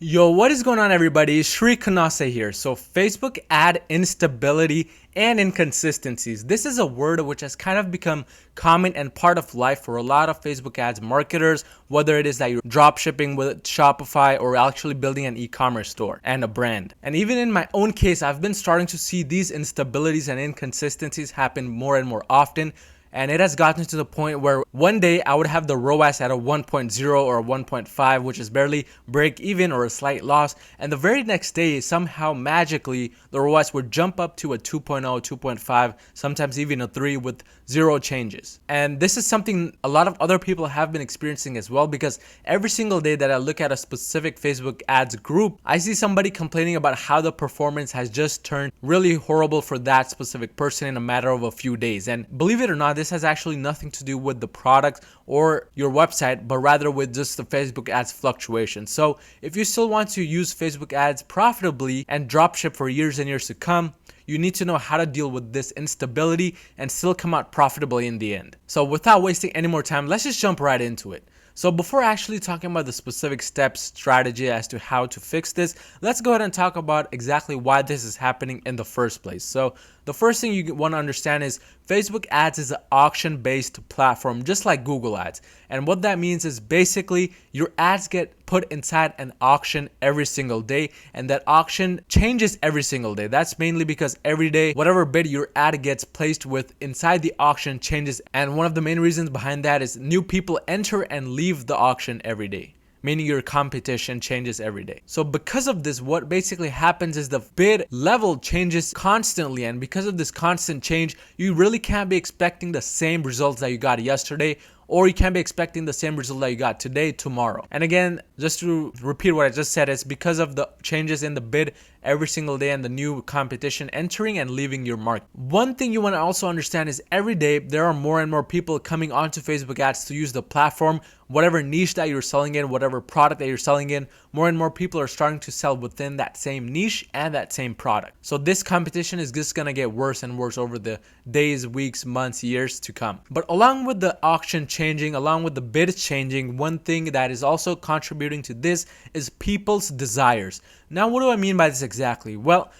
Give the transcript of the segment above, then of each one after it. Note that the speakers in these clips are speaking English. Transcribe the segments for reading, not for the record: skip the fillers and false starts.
Yo, what is going on, everybody? Shri Kanase here. So Facebook ad instability and inconsistencies. This is a word which has kind of become common and part of life for a lot of Facebook ads marketers, whether it is that you're drop shipping with Shopify or actually building an e-commerce store and a brand. And even in my own case, I've been starting to see these instabilities and inconsistencies happen more and more often. And it has gotten to the point where one day I would have the ROAS at a 1.0 or a 1.5, which is barely break even or a slight loss. And the very next day, somehow magically, the ROAS would jump up to a 2.0, 2.5, sometimes even a 3 with zero changes. And this is something a lot of other people have been experiencing as well, because every single day that I look at a specific Facebook ads group, I see somebody complaining about how the performance has just turned really horrible for that specific person in a matter of a few days. And believe it or not, this has actually nothing to do with the product or your website, but rather with just the Facebook ads fluctuation. So if you still want to use Facebook ads profitably and dropship for years and years to come, you need to know how to deal with this instability and still come out profitably in the end. So without wasting any more time, let's just jump right into it. So before actually talking about the specific steps, strategy as to how to fix this, let's go ahead and talk about exactly why this is happening in the first place. So the first thing you want to understand is Facebook ads is an auction-based platform, just like Google ads. And what that means is basically your ads get put inside an auction every single day, and that auction changes every single day. That's mainly because every day, whatever bid your ad gets placed with inside the auction changes. And one of the main reasons behind that is new people enter and leave the auction every day, meaning your competition changes every day. So because of this, what basically happens is the bid level changes constantly, and because of this constant change, you really can't be expecting the same results that you got yesterday, or you can't be expecting the same result that you got today, tomorrow. And again, just to repeat what I just said, it's because of the changes in the bid every single day and the new competition entering and leaving your market. One thing you want to also understand is every day there are more and more people coming onto Facebook ads to use the platform. Whatever niche that you're selling in, whatever product that you're selling in, more and more people are starting to sell within that same niche and that same product. So this competition is just going to get worse and worse over the days, weeks, months, years to come. But along with the auction changing, along with the bids changing, one thing that is also contributing to this is people's desires. Now, what do I mean by this exactly? Well,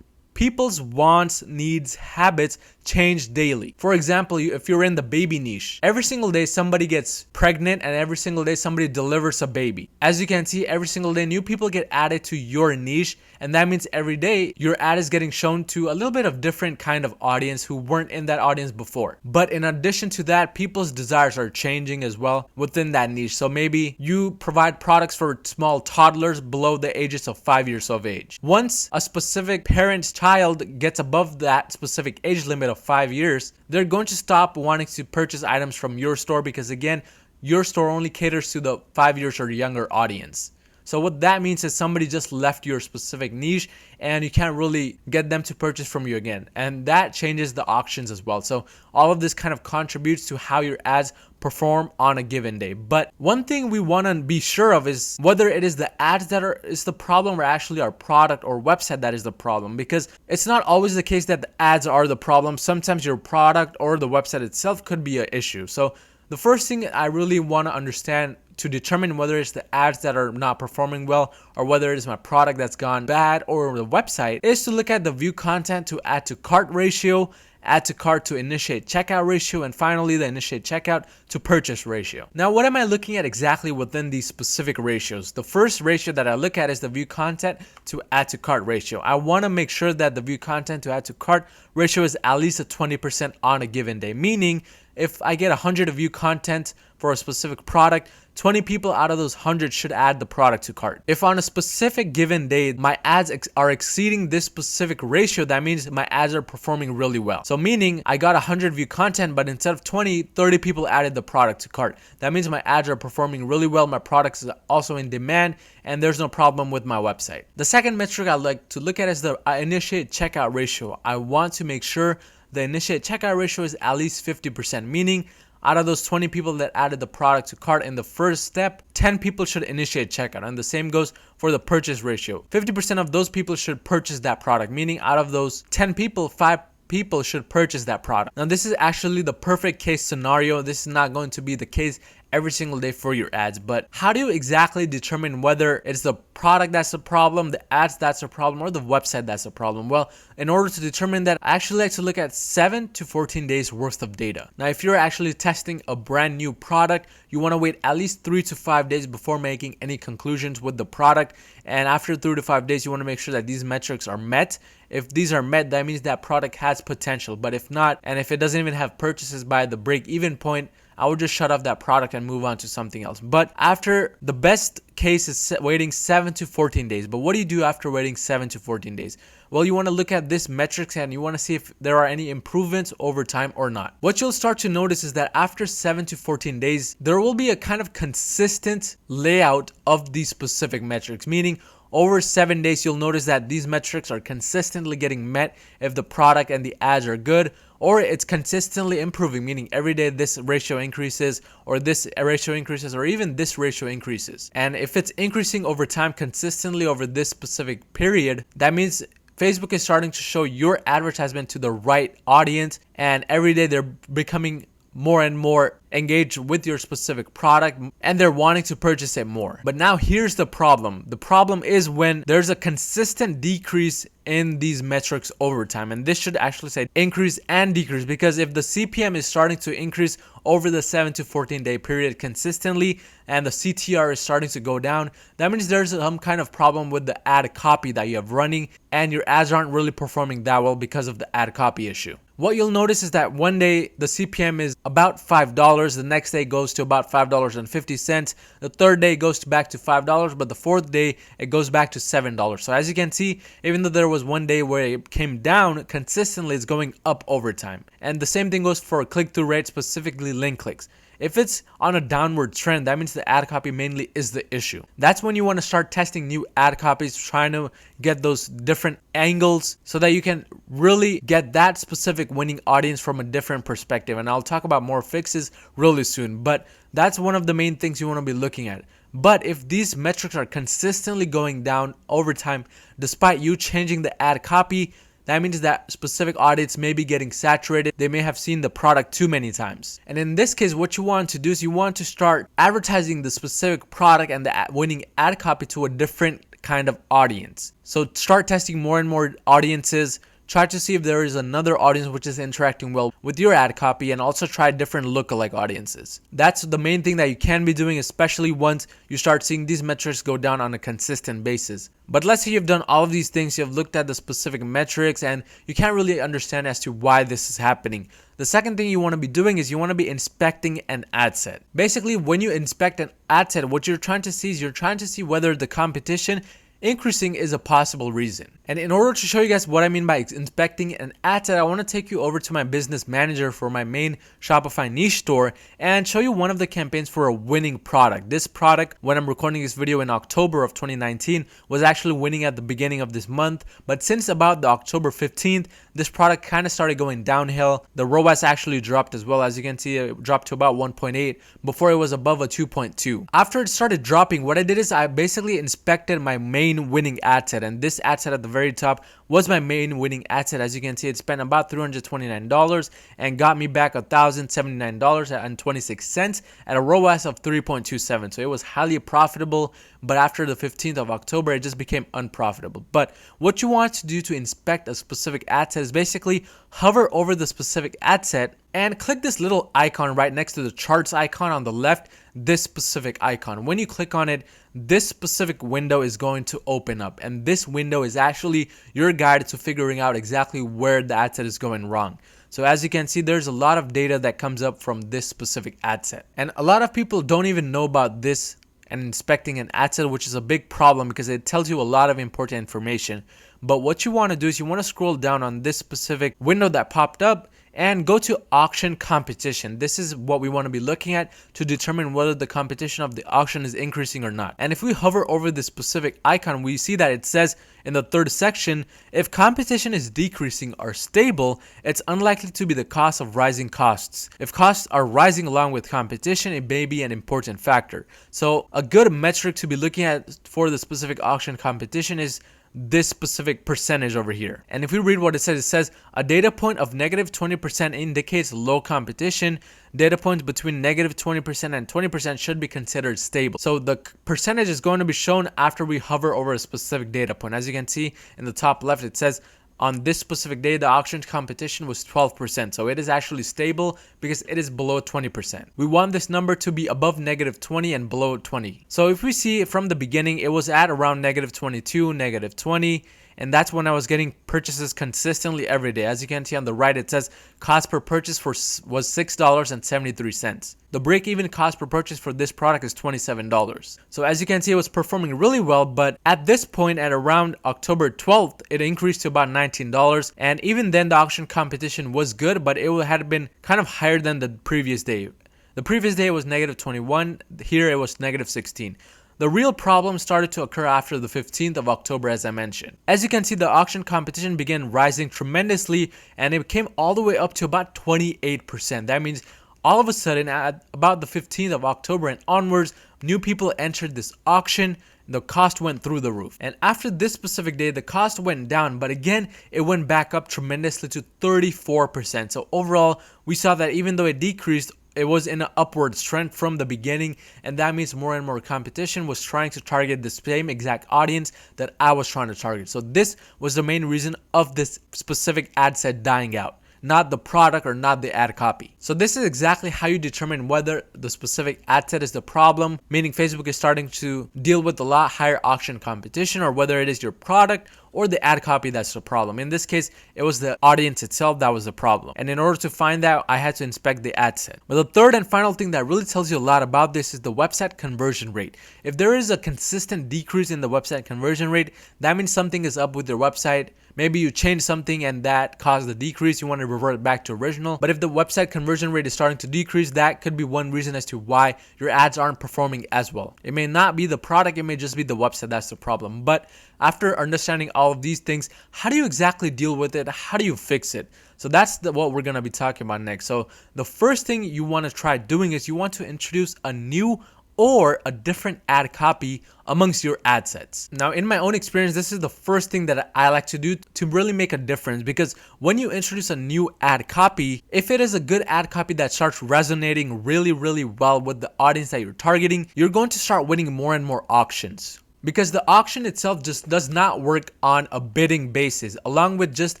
people's wants, needs, habits change daily. For example, if you're in the baby niche, every single day somebody gets pregnant and every single day somebody delivers a baby. As you can see, every single day new people get added to your niche, and that means every day your ad is getting shown to a little bit of different kind of audience who weren't in that audience before. But in addition to that, people's desires are changing as well within that niche. So maybe you provide products for small toddlers below the ages of 5 years of age. Once a specific parent's child gets above that specific age limit of 5 years, they're going to stop wanting to purchase items from your store, because again, your store only caters to the 5 years or younger audience. So what that means is somebody just left your specific niche and you can't really get them to purchase from you again. And that changes the auctions as well. So all of this kind of contributes to how your ads perform on a given day. But one thing we want to be sure of is whether it is the ads that is the problem or actually our product or website that is the problem, because it's not always the case that the ads are the problem. Sometimes your product or the website itself could be an issue. So the first thing I really want to understand to determine whether it's the ads that are not performing well or whether it is my product that's gone bad or the website is to look at the view content to add to cart ratio, add to cart to initiate checkout ratio, and finally the initiate checkout to purchase ratio. Now, what am I looking at exactly within these specific ratios? The first ratio that I look at is the view content to add to cart ratio. I want to make sure that the view content to add to cart ratio is at least a 20% on a given day, meaning if I get 100 view content for a specific product, 20 people out of those 100 should add the product to cart. If on a specific given day my ads are exceeding this specific ratio, that means my ads are performing really well. So meaning I got 100 view content, but instead of 20, 30 people added the product to cart. That means my ads are performing really well, my product is also in demand, and there's no problem with my website. The second metric I like to look at is the initiate checkout ratio. I want to make sure the initiate checkout ratio is at least 50%, meaning out of those 20 people that added the product to cart in the first step, 10 people should initiate checkout. And the same goes for the purchase ratio. 50% of those people should purchase that product, meaning out of those 10 people, 5 people should purchase that product. Now, this is actually the perfect case scenario. This is not going to be the case every single day for your ads. But how do you exactly determine whether it's the product that's the problem, the ads that's the problem, or the website that's the problem? Well, in order to determine that, I actually like to look at 7 to 14 days worth of data. Now, if you're actually testing a brand new product, you want to wait at least 3 to 5 days before making any conclusions with the product. And after 3 to 5 days, you want to make sure that these metrics are met. If these are met, that means that product has potential. But if not, and if it doesn't even have purchases by the break-even point, I would just shut off that product and move on to something else. But after, the best case is waiting 7 to 14 days. But what do you do after waiting 7 to 14 days? Well, you want to look at this metrics and you want to see if there are any improvements over time or not. What you'll start to notice is that after 7 to 14 days, there will be a kind of consistent layout of these specific metrics, meaning over 7 days, you'll notice that these metrics are consistently getting met if the product and the ads are good, or it's consistently improving, meaning every day this ratio increases, or this ratio increases, or even this ratio increases. And if it's increasing over time consistently over this specific period, that means Facebook is starting to show your advertisement to the right audience, and every day they're becoming more and more engaged with your specific product and they're wanting to purchase it more. But now here's the problem. The problem is when there's a consistent decrease in these metrics over time, and this should actually say increase and decrease, because if the CPM is starting to increase over the 7 to 14 day period consistently and the CTR is starting to go down, that means there's some kind of problem with the ad copy that you have running and your ads aren't really performing that well because of the ad copy issue. What you'll notice is that one day the CPM is about $5, the next day goes to about $5.50, the third day goes back to $5, but the fourth day it goes back to $7. So as you can see, even though there was one day where it came down, consistently it's going up over time. And the same thing goes for click-through rate, specifically link clicks. If it's on a downward trend, that means the ad copy mainly is the issue. That's when you want to start testing new ad copies, trying to get those different angles so that you can really get that specific winning audience from a different perspective. And I'll talk about more fixes really soon, but that's one of the main things you want to be looking at. But if these metrics are consistently going down over time, despite you changing the ad copy, that means that specific audience may be getting saturated. They may have seen the product too many times. And in this case, what you want to do is you want to start advertising the specific product and the winning ad copy to a different kind of audience. So start testing more and more audiences. Try to see if there is another audience which is interacting well with your ad copy, and also try different lookalike audiences. That's the main thing that you can be doing, especially once you start seeing these metrics go down on a consistent basis. But let's say you've done all of these things, you've looked at the specific metrics, and you can't really understand as to why this is happening. The second thing you want to be doing is you want to be inspecting an ad set. Basically, when you inspect an ad set, what you're trying to see is you're trying to see whether the competition increasing is a possible reason. And in order to show you guys what I mean by inspecting an ad set, I want to take you over to my business manager for my main Shopify niche store and show you one of the campaigns for a winning product. This product, when I'm recording this video in October of 2019, was actually winning at the beginning of this month. But since about the October 15th, this product kind of started going downhill. The ROAS actually dropped as well. As you can see, it dropped to about 1.8 before it was above a 2.2. After it started dropping, what I did is I basically inspected my main winning ad set, and this ad set at the very top was my main winning ad set. As you can see, it spent about $329 and got me back $1,079.26 at a ROAS of 3.27. So it was highly profitable, but after the 15th of October, it just became unprofitable. But what you want to do to inspect a specific ad set is basically hover over the specific ad set and click this little icon right next to the charts icon on the left, this specific icon. When you click on it, this specific window is going to open up, and this window is actually your guide to figuring out exactly where the ad set is going wrong. So as you can see, there's a lot of data that comes up from this specific ad set, and a lot of people don't even know about this and inspecting an ad set, which is a big problem because it tells you a lot of important information. But what you want to do is you want to scroll down on this specific window that popped up and go to auction competition. This is what we want to be looking at to determine whether the competition of the auction is increasing or not. And if we hover over this specific icon, we see that it says in the third section, if competition is decreasing or stable, it's unlikely to be the cause of rising costs. If costs are rising along with competition, it may be an important factor. So a good metric to be looking at for the specific auction competition is this specific percentage over here. And if we read what it says a data point of negative 20% indicates low competition. Data points between negative 20% and 20% should be considered stable. So the percentage is going to be shown after we hover over a specific data point. As you can see in the top left, it says on this specific day, the auction competition was 12%. So it is actually stable because it is below 20%. We want this number to be above negative 20 and below 20. So if we see from the beginning, it was at around negative 22, negative 20. And that's when I was getting purchases consistently every day. As you can see on the right, it says cost per purchase was $6.73. The break-even cost per purchase for this product is $27. So as you can see, it was performing really well, but at this point, at around October 12th, it increased to about $19. And even then, the auction competition was good, but it had been kind of higher than the previous day. The previous day was negative 21. Here it was negative 16. The real problem started to occur after the 15th of October, as I mentioned. As you can see, the auction competition began rising tremendously, and it came all the way up to about 28%. That means all of a sudden, at about the 15th of October and onwards, new people entered this auction. The cost went through the roof. And after this specific day, the cost went down, but again, it went back up tremendously to 34%. So overall, we saw that even though it decreased, it was in an upward trend from the beginning, and that means more and more competition was trying to target the same exact audience that I was trying to target. So this was the main reason of this specific ad set dying out, not the product or not the ad copy. So this is exactly how you determine whether the specific ad set is the problem, meaning Facebook is starting to deal with a lot higher auction competition, or whether it is your product or the ad copy that's the problem. In this case, it was the audience itself that was the problem. And in order to find out, I had to inspect the ad set. But the third and final thing that really tells you a lot about this is the website conversion rate. If there is a consistent decrease in the website conversion rate, that means something is up with your website. Maybe you changed something and that caused the decrease. You want to revert it back to original. But if the website conversion rate is starting to decrease, that could be one reason as to why your ads aren't performing as well. It may not be the product, it may just be the website that's the problem. But after understanding all of these things, how do you exactly deal with it? How do you fix it? So that's what we're going to be talking about next. So the first thing you want to try doing is you want to introduce a new or a different ad copy amongst your ad sets. Now, in my own experience, this is the first thing that I like to do to really make a difference, because when you introduce a new ad copy, if it is a good ad copy that starts resonating really, really well with the audience that you're targeting, you're going to start winning more and more auctions. Because the auction itself just does not work on a bidding basis. Along with just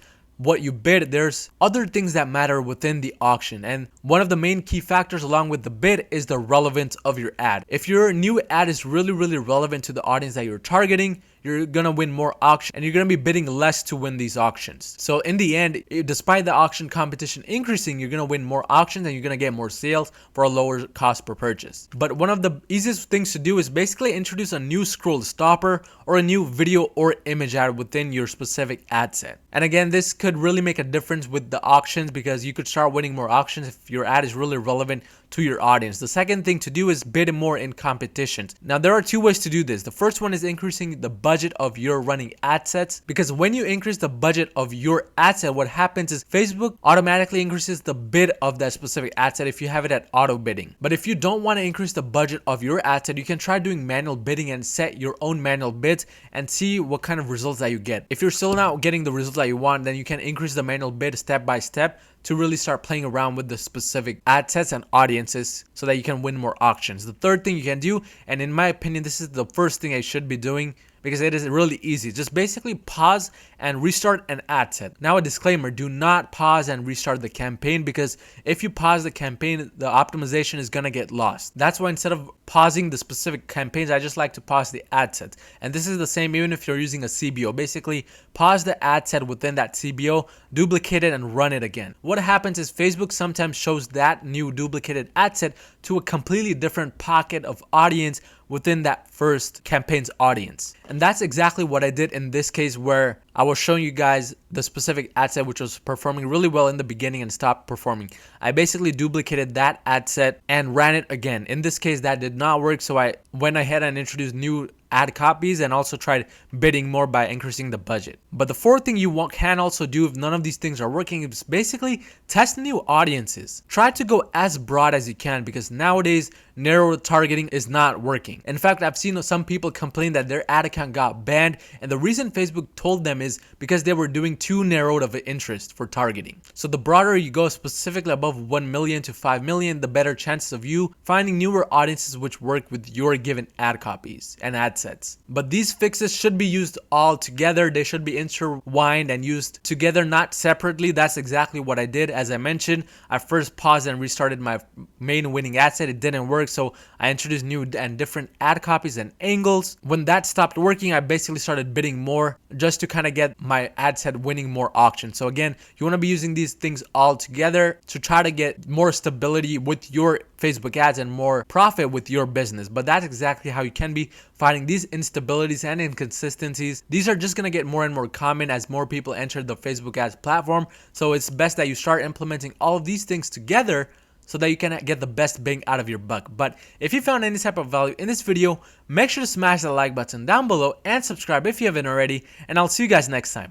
what you bid, there's other things that matter within the auction. And one of the main key factors along with the bid is the relevance of your ad. If your new ad is really, really relevant to the audience that you're targeting, you're going to win more auctions and you're going to be bidding less to win these auctions. So in the end, despite the auction competition increasing, you're going to win more auctions and you're going to get more sales for a lower cost per purchase. But one of the easiest things to do is basically introduce a new scroll stopper or a new video or image ad within your specific ad set. And again, this could really make a difference with the auctions, because you could start winning more auctions if your ad is really relevant to your audience. The second thing to do is bid more in competitions. Now, there are two ways to do this. The first one is increasing the budget of your running ad sets, because when you increase the budget of your ad set, what happens is Facebook automatically increases the bid of that specific ad set if you have it at auto bidding. But if you don't want to increase the budget of your ad set, you can try doing manual bidding and set your own manual bids and see what kind of results that you get. If you're still not getting the results that you want, then you can increase the manual bid step by step to really start playing around with the specific ad sets and audiences so that you can win more auctions. The third thing you can do, and in my opinion, this is the first thing I should be doing, because it is really easy. Just basically pause and restart an ad set. Now, a disclaimer, do not pause and restart the campaign, because if you pause the campaign, the optimization is going to get lost. That's why instead of pausing the specific campaigns, I just like to pause the ad sets. And this is the same even if you're using a CBO. Basically, pause the ad set within that CBO, duplicate it, and run it again. What happens is Facebook sometimes shows that new duplicated ad set to a completely different pocket of audience within that first campaign's audience. And that's exactly what I did in this case, where I was showing you guys the specific ad set which was performing really well in the beginning and stopped performing. I basically duplicated that ad set and ran it again. In this case, that did not work, so I went ahead and introduced new ad copies and also tried bidding more by increasing the budget. But the fourth thing you can also do if none of these things are working is basically test new audiences. Try to go as broad as you can, because nowadays narrow targeting is not working. In fact, I've seen some people complain that their ad account got banned, and the reason Facebook told them is because they were doing too narrowed of an interest for targeting. So the broader you go, specifically above 1 million to 5 million, the better chances of you finding newer audiences which work with your given ad copies and ad sets. But these fixes should be used all together. They should be intertwined and used together, not separately. That's exactly what I did. As I mentioned, I first paused and restarted my main winning ad set. It didn't work, so I introduced new and different ad copies and angles. When that stopped working, I basically started bidding more just to kind of get my ad set winning more auctions. So again, you want to be using these things all together to try to get more stability with your Facebook ads and more profit with your business. But that's exactly how you can be finding these instabilities and inconsistencies. These are just going to get more and more common as more people enter the Facebook ads platform. So it's best that you start implementing all of these things together so that you can get the best bang out of your buck. But if you found any type of value in this video, make sure to smash the like button down below and subscribe if you haven't already, and I'll see you guys next time.